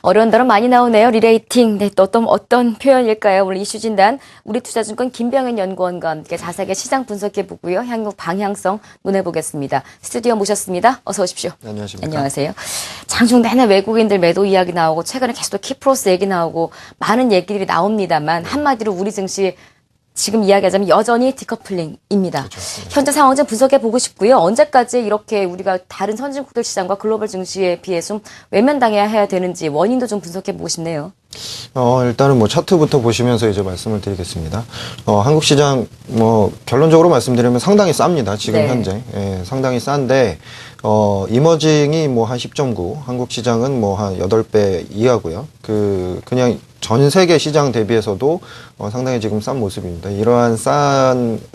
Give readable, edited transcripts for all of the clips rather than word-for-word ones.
어려운 단어 많이 나오네요. 리레이팅. 네, 또 어떤 표현일까요? 오늘 이슈 진단 우리투자증권 김병현 연구원과 함께 자세하게 시장 분석해보고요. 향후 방향성 논해보겠습니다. 스튜디오 모셨습니다. 어서 오십시오. 네, 안녕하십니까. 안녕하세요. 장중 내내 외국인들 매도 이야기 나오고 최근에 계속 키프로스 얘기 나오고 많은 얘기들이 나옵니다만 한마디로 우리 증시 지금 이야기하자면 여전히 디커플링입니다. 그렇죠. 현재 상황 좀 분석해보고 싶고요. 언제까지 이렇게 우리가 다른 선진국들 시장과 글로벌 증시에 비해 좀 외면당해야 해야 되는지 원인도 좀 분석해보고 싶네요. 일단은 뭐 차트부터 보시면서 이제 말씀을 드리겠습니다. 한국 시장 결론적으로 말씀드리면 상당히 쌉니다. 지금 네. 현재. 예, 상당히 싼데 이머징이 한 10.9, 한국 시장은 한 8배 이하고요. 그냥 전 세계 시장 대비해서도 상당히 지금 싼 모습입니다. 이러한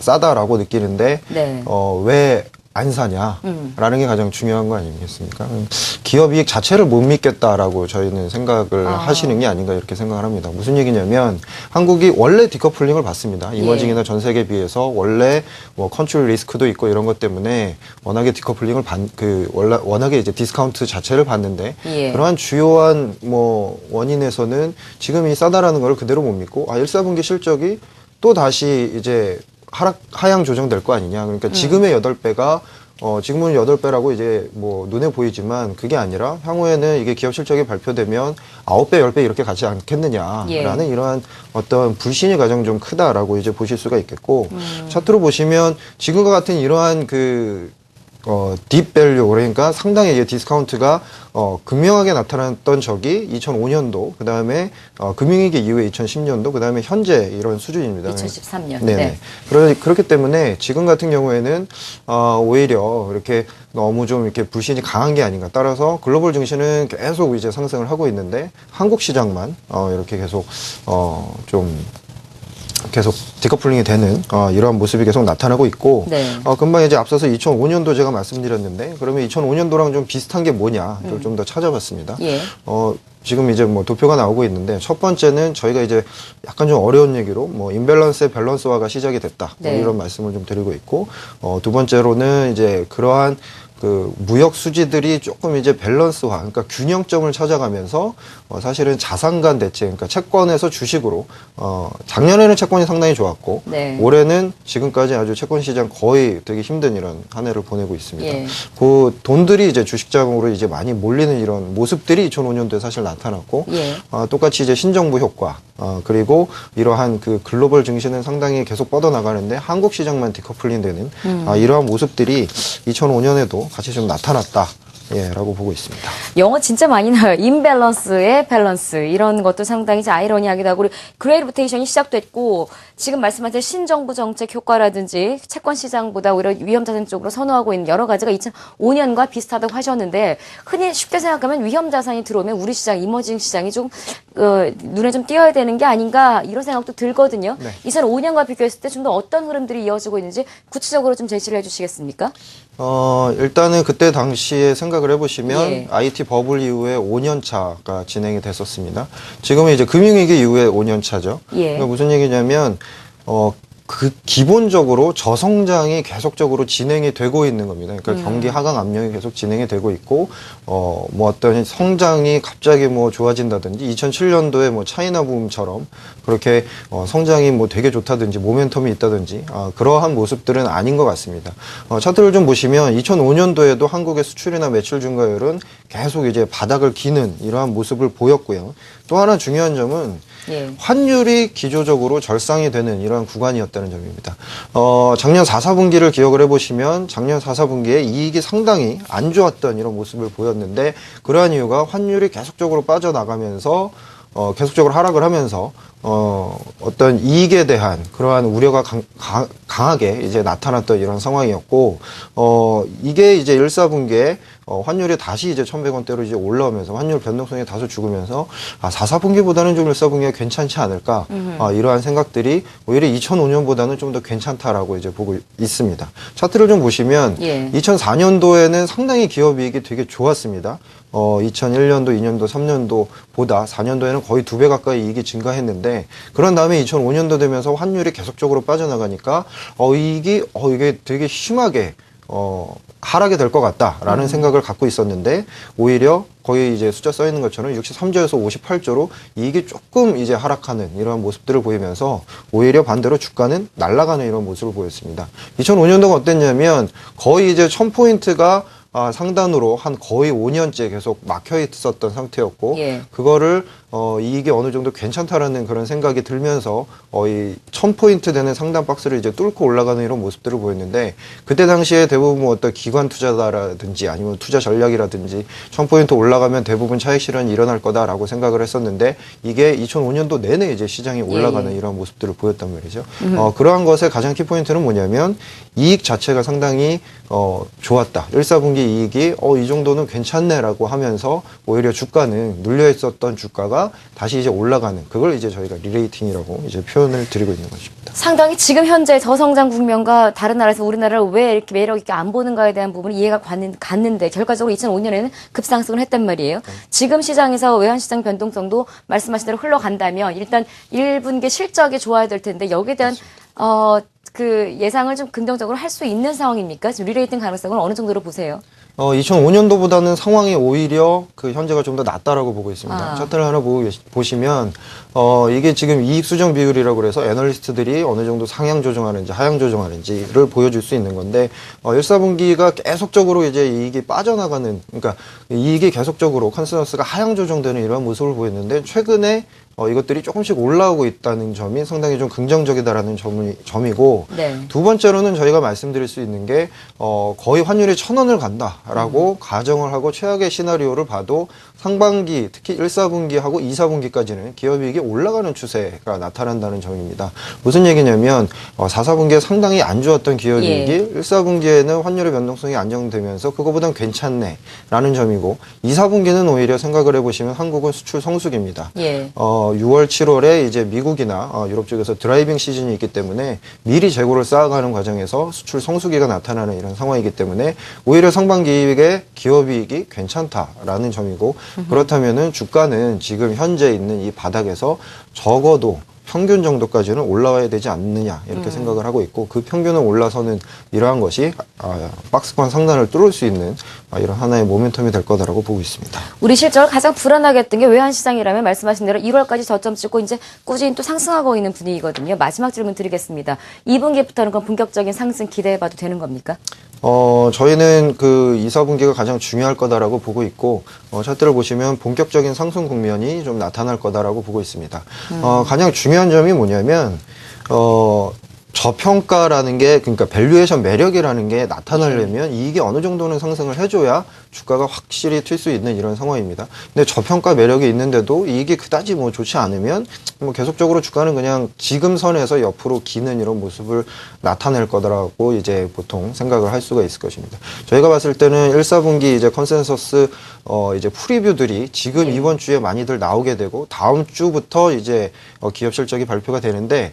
싸다라고 느끼는데 네. 왜 안 사냐라는 게 가장 중요한 거 아니겠습니까? 기업 이익 자체를 못 믿겠다라고 저희는 생각을 하시는 게 아닌가 이렇게 생각을 합니다. 무슨 얘기냐면 한국이 원래 디커플링을 받습니다. 이머징이나 전 세계에 비해서 원래 컨트롤 리스크도 있고 이런 것 때문에 워낙에 디커플링을 워낙에 이제 디스카운트 자체를 받는데 그러한 주요한 원인에서는 지금 이 싸다라는 걸 그대로 못 믿고 1사분기 실적이 또 다시 이제 하향 조정될 거 아니냐. 그러니까 지금의 8배가 지금은 8배라고 이제 눈에 보이지만 그게 아니라 향후에는 이게 기업 실적이 발표되면 9배, 10배 이렇게 가지 않겠느냐라는 이러한 어떤 불신이 가장 좀 크다라고 이제 보실 수가 있겠고 차트로 보시면 지금과 같은 이러한 딥밸류, 그러니까 상당히 이제 디스카운트가 극명하게 나타났던 적이 2005년도, 그 다음에 금융위기 이후에 2010년도, 그 다음에 현재 이런 수준입니다. 2013년. 네네. 그렇기 때문에 지금 같은 경우에는 오히려 이렇게 너무 좀 이렇게 불신이 강한 게 아닌가. 따라서 글로벌 증시는 계속 이제 상승을 하고 있는데 한국 시장만 이렇게 계속 디커플링이 되는 이러한 모습이 계속 나타나고 있고 금방 이제 앞서서 2005년도 제가 말씀드렸는데 그러면 2005년도랑 좀 비슷한 게 뭐냐 좀 더 찾아봤습니다. 지금 이제 도표가 나오고 있는데 첫 번째는 저희가 이제 약간 좀 어려운 얘기로 임밸런스의 밸런스화가 시작이 됐다 이런 말씀을 좀 드리고 있고 두 번째로는 이제 그러한 무역 수지들이 조금 이제 밸런스화, 그러니까 균형점을 찾아가면서 사실은 자산 간 대체, 그러니까 채권에서 주식으로 작년에는 채권이 상당히 좋았고 올해는 지금까지 아주 채권 시장 거의 되게 힘든 이런 한 해를 보내고 있습니다. 그 돈들이 이제 주식장으로 이제 많이 몰리는 이런 모습들이 2005년도에 사실 나타났고 똑같이 이제 신정부 효과 그리고 이러한 글로벌 증시는 상당히 계속 뻗어나가는데 한국 시장만 디커플링 되는 이러한 모습들이 2005년에도 같이 좀 나타났다. 라고 보고 있습니다. 영어 진짜 많이 나와요. 임밸런스의 밸런스. 이런 것도 상당히 아이러니하기도 하고, 그레이 로테이션이 시작됐고, 지금 말씀하신 신정부 정책 효과라든지 채권 시장보다 오히려 위험자산 쪽으로 선호하고 있는 여러 가지가 2005년과 비슷하다고 하셨는데, 흔히 쉽게 생각하면 위험자산이 들어오면 우리 시장, 이머징 시장이 좀, 눈에 좀 띄어야 되는 게 아닌가, 이런 생각도 들거든요. 2005년과 비교했을 때 좀 더 어떤 흐름들이 이어지고 있는지 구체적으로 좀 제시를 해 주시겠습니까? 일단은 그때 당시에 생각을 해보시면 IT 버블 이후에 5년 차가 진행이 됐었습니다. 지금은 이제 금융위기 이후에 5년 차죠. 그러니까 무슨 얘기냐면, 기본적으로 저성장이 계속적으로 진행이 되고 있는 겁니다. 그러니까 경기 하강 압력이 계속 진행이 되고 있고, 어떤 성장이 갑자기 좋아진다든지, 2007년도에 차이나 붐처럼 그렇게 성장이 되게 좋다든지, 모멘텀이 있다든지, 그러한 모습들은 아닌 것 같습니다. 차트를 좀 보시면 2005년도에도 한국의 수출이나 매출 증가율은 계속 이제 바닥을 기는 이러한 모습을 보였고요. 또 하나 중요한 점은 환율이 기조적으로 절상이 되는 이러한 구간이었다는 점입니다. 작년 4, 4분기를 기억을 해보시면 작년 4, 4분기에 이익이 상당히 안 좋았던 이런 모습을 보였는데 그러한 이유가 환율이 계속적으로 빠져나가면서 계속적으로 하락을 하면서 어떤 이익에 대한 그러한 우려가 강하게 이제 나타났던 이런 상황이었고, 이게 이제 1, 4분기에 환율이 다시 이제 1,100원대로 이제 올라오면서 환율 변동성이 다소 죽으면서 4, 4분기보다는 좀 1, 4분기가 괜찮지 않을까, 이러한 생각들이 오히려 2005년보다는 좀 더 괜찮다라고 이제 보고 있습니다. 차트를 좀 보시면 2004년도에는 상당히 기업 이익이 되게 좋았습니다. 2001년도, 2년도, 3년도보다 4년도에는 거의 2배 가까이 이익이 증가했는데 그런 다음에 2005년도 되면서 환율이 계속적으로 빠져나가니까 이게 되게 심하게 하락이 될 것 같다라는 생각을 갖고 있었는데 오히려 거의 이제 숫자 써 있는 것처럼 63조에서 58조로 이익이 조금 이제 하락하는 이러한 모습들을 보이면서 오히려 반대로 주가는 날아가는 이런 모습을 보였습니다. 2005년도가 어땠냐면 거의 이제 1000포인트가 상단으로 한 거의 5년째 계속 막혀 있었던 상태였고 예. 그거를 이익이 어느 정도 괜찮다라는 그런 생각이 들면서 이 1000포인트 되는 상단 박스를 이제 뚫고 올라가는 이런 모습들을 보였는데 그때 당시에 대부분 뭐 어떤 기관 투자다라든지 아니면 투자 전략이라든지 1000포인트 올라가면 대부분 차익 실현이 일어날 거다라고 생각을 했었는데 이게 2005년도 내내 이제 시장이 올라가는 이런 모습들을 보였단 말이죠. 그러한 것의 가장 키포인트는 뭐냐면 이익 자체가 상당히 좋았다. 1사분기 이익이 이 정도는 괜찮네라고 하면서 오히려 주가는 눌려 있었던 주가가 다시 이제 올라가는 그걸 이제 저희가 리레이팅이라고 이제 표현을 드리고 있는 것입니다. 상당히 지금 현재 저성장 국면과 다른 나라에서 우리나라를 왜 이렇게 매력 있게 안 보는가에 대한 부분이 이해가 갔는데 결과적으로 2005년에는 급상승을 했단 말이에요. 지금 시장에서 외환시장 변동성도 말씀하신 대로 흘러간다면 일단 1분기 실적이 좋아야 될 텐데 여기에 대한 그 예상을 좀 긍정적으로 할 수 있는 상황입니까? 지금 리레이팅 가능성은 어느 정도로 보세요? 2005년도보다는 상황이 오히려 그 현재가 좀 더 낫다라고 보고 있습니다. 차트를 하나 보시면 이게 지금 이익 수정 비율이라고 그래서 애널리스트들이 어느 정도 상향 조정하는지 하향 조정하는지를 보여줄 수 있는 건데 1사분기가 계속적으로 이제 이익이 빠져나가는 그러니까 이익이 계속적으로 컨센서스가 하향 조정되는 이런 모습을 보였는데 최근에 이것들이 조금씩 올라오고 있다는 점이 상당히 좀 긍정적이다라는 점이고 네. 두 번째로는 저희가 말씀드릴 수 있는 게 거의 환율이 1,000원을 간다라고 가정을 하고 최악의 시나리오를 봐도 상반기 특히 1사분기하고 2사분기까지는 기업이익이 올라가는 추세가 나타난다는 점입니다. 무슨 얘기냐면 4사분기에 상당히 안 좋았던 기업이익이 1사분기에는 환율의 변동성이 안정되면서 그거보단 괜찮네라는 점이고 2사분기는 오히려 생각을 해보시면 한국은 수출 성수기입니다. 6월, 7월에 이제 미국이나 유럽 쪽에서 드라이빙 시즌이 있기 때문에 미리 재고를 쌓아가는 과정에서 수출 성수기가 나타나는 이런 상황이기 때문에 오히려 상반기에 기업이익이 괜찮다라는 점이고 그렇다면은 주가는 지금 현재 있는 이 바닥에서 적어도 평균 정도까지는 올라와야 되지 않느냐 이렇게 생각을 하고 있고 그 평균을 올라서는 이러한 것이 박스권 상단을 뚫을 수 있는 이런 하나의 모멘텀이 될 거다라고 보고 있습니다. 우리 실적을 가장 불안하게 했던 게 외환시장이라면 말씀하신 대로 1월까지 저점 찍고 이제 꾸준히 또 상승하고 있는 분위기거든요. 마지막 질문 드리겠습니다. 2분기부터는 그럼 본격적인 상승 기대해봐도 되는 겁니까? 저희는 그 2, 4분기가 가장 중요할 거다라고 보고 있고, 차트를 보시면 본격적인 상승 국면이 좀 나타날 거다라고 보고 있습니다. 가장 중요한 점이 뭐냐면, 저평가라는 게, 그러니까 밸류에이션 매력이라는 게 나타나려면 이익이 어느 정도는 상승을 해줘야 주가가 확실히 튈 수 있는 이런 상황입니다. 근데 저평가 매력이 있는데도 이익이 그다지 뭐 좋지 않으면 뭐 계속적으로 주가는 그냥 지금 선에서 옆으로 기는 이런 모습을 나타낼 거다라고 이제 보통 생각을 할 수가 있을 것입니다. 저희가 봤을 때는 1, 4분기 이제 컨센서스 이제 프리뷰들이 지금 이번 주에 많이들 나오게 되고 다음 주부터 이제 기업 실적이 발표가 되는데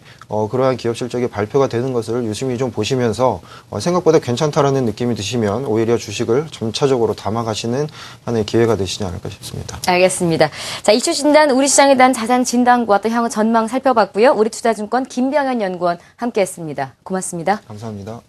그러한 기업 실적이 발표가 되는 것을 유심히 좀 보시면서 생각보다 괜찮다라는 느낌이 드시면 오히려 주식을 점차적으로 담아가시는 하나의 기회가 되시지 않을까 싶습니다. 알겠습니다. 자, 이슈 진단, 우리 시장에 대한 자산 진단과 또 향후 전망 살펴봤고요. 우리 투자증권 김병현 연구원 함께했습니다. 고맙습니다. 감사합니다.